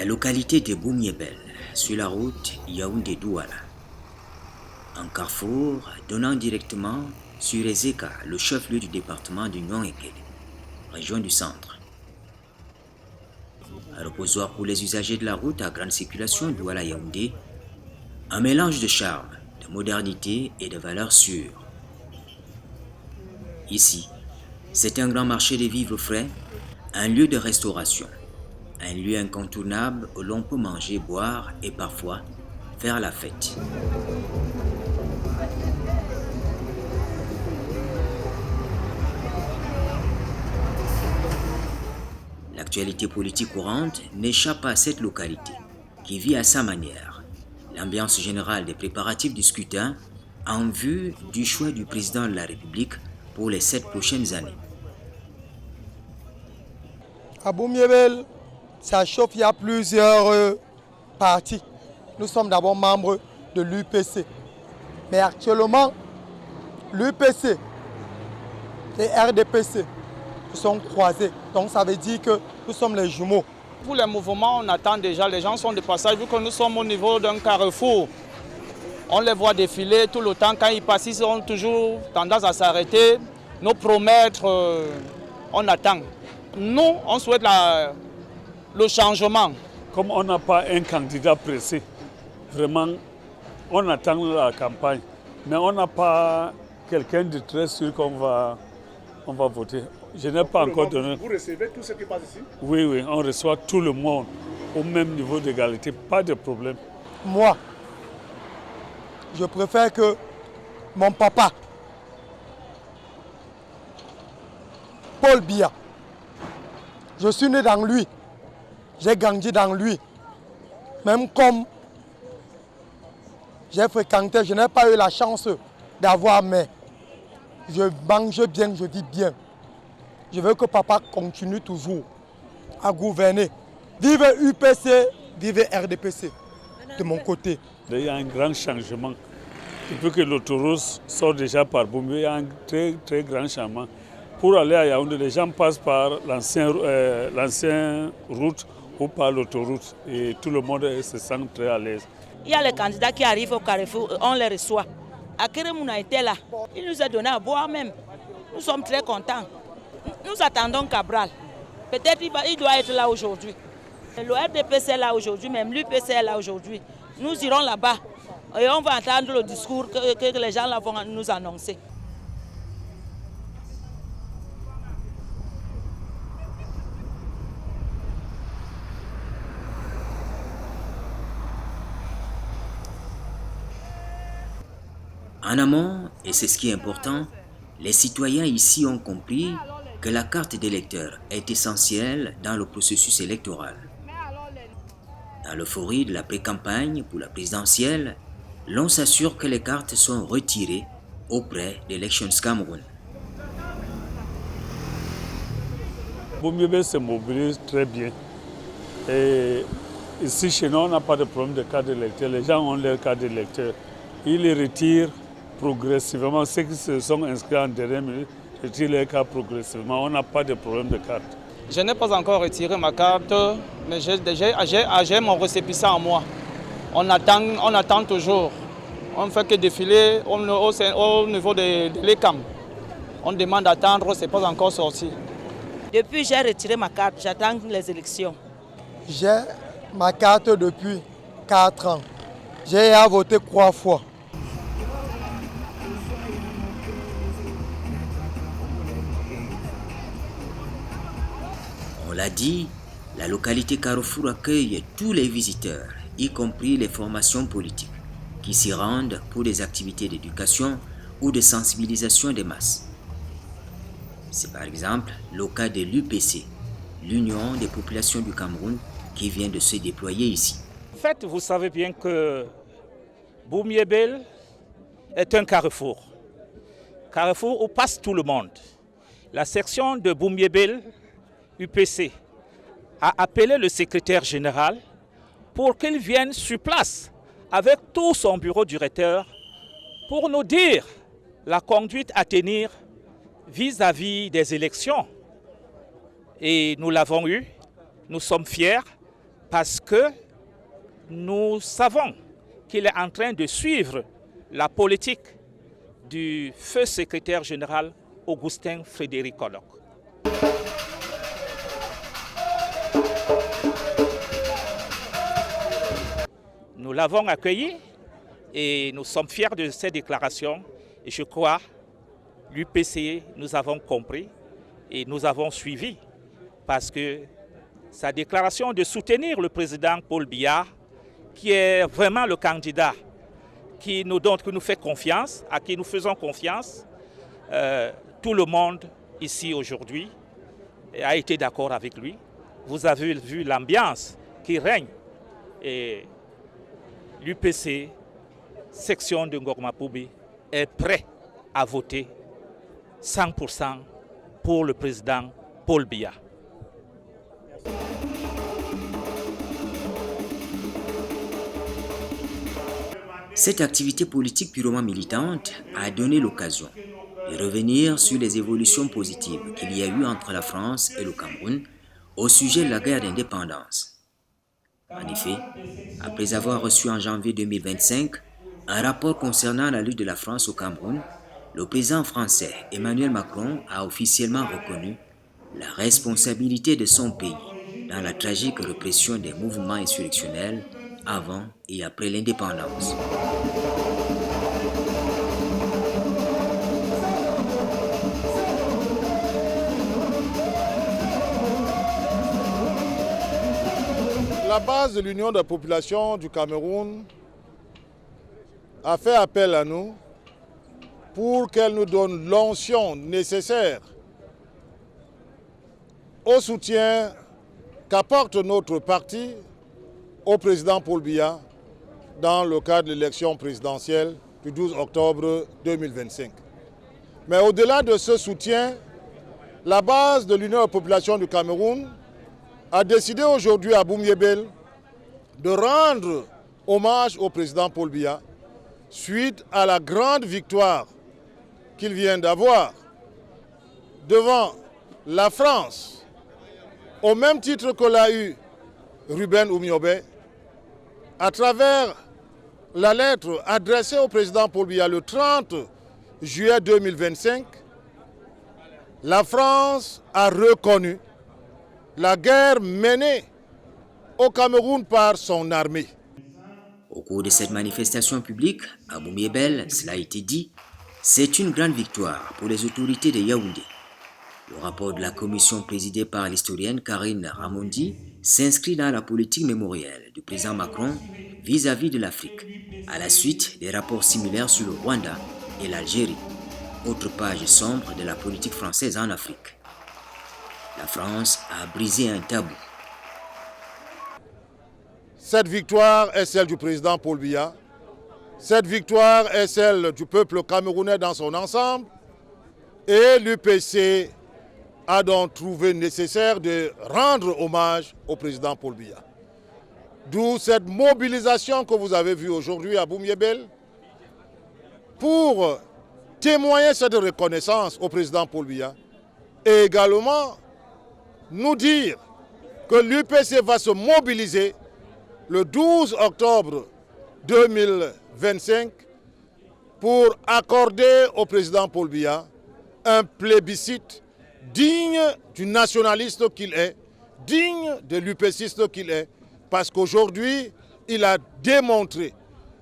localité de Boumyébel, sur la route Yaoundé-Douala. Un carrefour donnant directement sur Ezeka, le chef-lieu du département du Nord-Ekele, région du centre. Un reposoir pour les usagers de la route à grande circulation Douala-Yaoundé, un mélange de charme, de modernité et de valeurs sûres. Ici, c'est un grand marché de vivres frais, un lieu de restauration, un lieu incontournable où l'on peut manger, boire et parfois faire la fête. L'actualité politique courante n'échappe pas à cette localité, qui vit à sa manière. L'ambiance générale des préparatifs du scrutin en vue du choix du président de la République pour les 7 prochaines années. À Boumyébel, ça chauffe, il y a plusieurs partis. Nous sommes d'abord membres de l'UPC. Mais actuellement, l'UPC et RDPC sont croisés. Donc ça veut dire que nous sommes les jumeaux. Pour les mouvements, on attend déjà, les gens sont de passage, vu que nous sommes au niveau d'un carrefour. On les voit défiler tout le temps, quand ils passent, ils ont toujours tendance à s'arrêter, nous promettre, on attend. Nous, on souhaite le changement. Comme on n'a pas un candidat pressé, vraiment, on attend la campagne. Mais on n'a pas quelqu'un de très sûr qu'on va voter. Je n'ai pas encore donné. Vous recevez tout ce qui passe ici? Oui, on reçoit tout le monde au même niveau d'égalité, pas de problème. Moi, je préfère que mon papa, Paul Biya, je suis né dans lui, j'ai grandi dans lui. Même comme j'ai fréquenté, je n'ai pas eu la chance d'avoir, mais je mange bien, je dis bien. Je veux que papa continue toujours à gouverner. Vive UPC, vive RDPC, de mon côté. Il y a un grand changement. Depuis que l'autoroute sort déjà par Boumé, il y a un très, très grand changement. Pour aller à Yaoundé, les gens passent par l'ancienne route ou par l'autoroute et tout le monde se sent très à l'aise. Il y a les candidats qui arrivent au carrefour, on les reçoit. Akeremouna était là, il nous a donné à boire même. Nous sommes très contents. Nous attendons Cabral. Peut-être qu'il doit être là aujourd'hui. Le RDPC est là aujourd'hui, même l'UPC est là aujourd'hui. Nous irons là-bas et on va entendre le discours que les gens là vont nous annoncer. En amont, et c'est ce qui est important, les citoyens ici ont compris que la carte d'électeur est essentielle dans le processus électoral. Dans l'euphorie de la pré-campagne pour la présidentielle, l'on s'assure que les cartes sont retirées auprès d'Elections Cameroun. Boumyébel se mobilise très bien. Et ici, chez nous, on n'a pas de problème de carte d'électeur. Les gens ont leur carte d'électeur. Ils les retirent progressivement. Ceux qui se sont inscrits en dernière minute retirent leur carte progressivement. On n'a pas de problème de carte. Je n'ai pas encore retiré ma carte, mais j'ai mon récépissé en moi. On attend toujours. On ne fait que défiler au niveau de l'ECAM. On demande d'attendre, ce n'est pas encore sorti. Depuis j'ai retiré ma carte, j'attends les élections. J'ai ma carte depuis 4 ans. J'ai à voter 3 fois. On l'a dit, la localité Carrefour accueille tous les visiteurs, y compris les formations politiques, qui s'y rendent pour des activités d'éducation ou de sensibilisation des masses. C'est par exemple le cas de l'UPC, l'Union des populations du Cameroun, qui vient de se déployer ici. En fait, vous savez bien que Boumyébel est un carrefour. Carrefour où passe tout le monde. La section de Boumyébel, UPC, a appelé le secrétaire général pour qu'il vienne sur place avec tout son bureau directeur pour nous dire la conduite à tenir vis-à-vis des élections. Et nous l'avons eu, nous sommes fiers parce que nous savons qu'il est en train de suivre la politique du feu secrétaire général Augustin Frédéric Kodok. Nous l'avons accueilli et nous sommes fiers de ces déclarations. Et je crois, l'UPC, nous avons compris et nous avons suivi parce que sa déclaration de soutenir le président Paul Biya, qui est vraiment le candidat qui nous fait confiance, à qui nous faisons confiance, tout le monde ici aujourd'hui a été d'accord avec lui. Vous avez vu l'ambiance qui règne et l'UPC, section de Ngorma-Poubi, est prêt à voter 100% pour le président Paul Biya. Cette activité politique purement militante a donné l'occasion de revenir sur les évolutions positives qu'il y a eu entre la France et le Cameroun au sujet de la guerre d'indépendance. En effet, après avoir reçu en janvier 2025 un rapport concernant la lutte de la France au Cameroun, le président français Emmanuel Macron a officiellement reconnu la responsabilité de son pays dans la tragique répression des mouvements insurrectionnels avant et après l'indépendance. La base de l'Union des populations du Cameroun a fait appel à nous pour qu'elle nous donne l'onction nécessaire au soutien qu'apporte notre parti au président Paul Biya dans le cadre de l'élection présidentielle du 12 octobre 2025. Mais au-delà de ce soutien, la base de l'Union des populations du Cameroun a décidé aujourd'hui à Boum-Yébel de rendre hommage au président Paul Biya suite à la grande victoire qu'il vient d'avoir devant la France, au même titre que l'a eu Ruben Oumiobe, à travers la lettre adressée au président Paul Biya le 30 juillet 2025, la France a reconnu la guerre menée au Cameroun par son armée. Au cours de cette manifestation publique, à Boum-Yébel, cela a été dit, c'est une grande victoire pour les autorités de Yaoundé. Le rapport de la commission présidée par l'historienne Karine Ramondi s'inscrit dans la politique mémorielle du président Macron vis-à-vis de l'Afrique, à la suite des rapports similaires sur le Rwanda et l'Algérie, autre page sombre de la politique française en Afrique. La France a brisé un tabou. Cette victoire est celle du président Paul Biya. Cette victoire est celle du peuple camerounais dans son ensemble. Et l'UPC a donc trouvé nécessaire de rendre hommage au président Paul Biya. D'où cette mobilisation que vous avez vue aujourd'hui à Boum-Yébel pour témoigner cette reconnaissance au président Paul Biya et également nous dire que l'UPC va se mobiliser le 12 octobre 2025 pour accorder au président Paul Biya un plébiscite digne du nationaliste qu'il est, digne de l'UPCiste qu'il est, parce qu'aujourd'hui, il a démontré,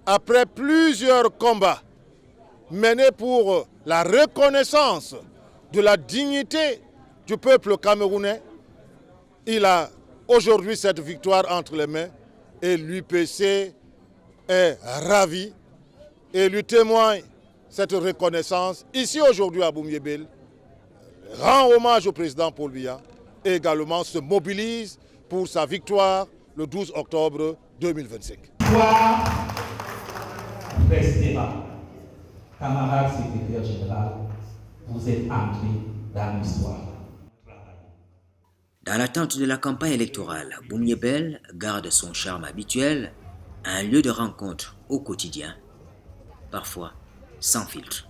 après plusieurs combats menés pour la reconnaissance de la dignité du peuple camerounais, il a aujourd'hui cette victoire entre les mains et l'UPC est ravi et lui témoigne cette reconnaissance ici aujourd'hui à Boum-Yébel, rend hommage au président Paul Biya et également se mobilise pour sa victoire le 12 octobre 2025. L'histoire restera. Camarade secrétaire général, vous êtes entré dans l'histoire. Dans l'attente de la campagne électorale, Boum-Yébel garde son charme habituel, un lieu de rencontre au quotidien, parfois sans filtre.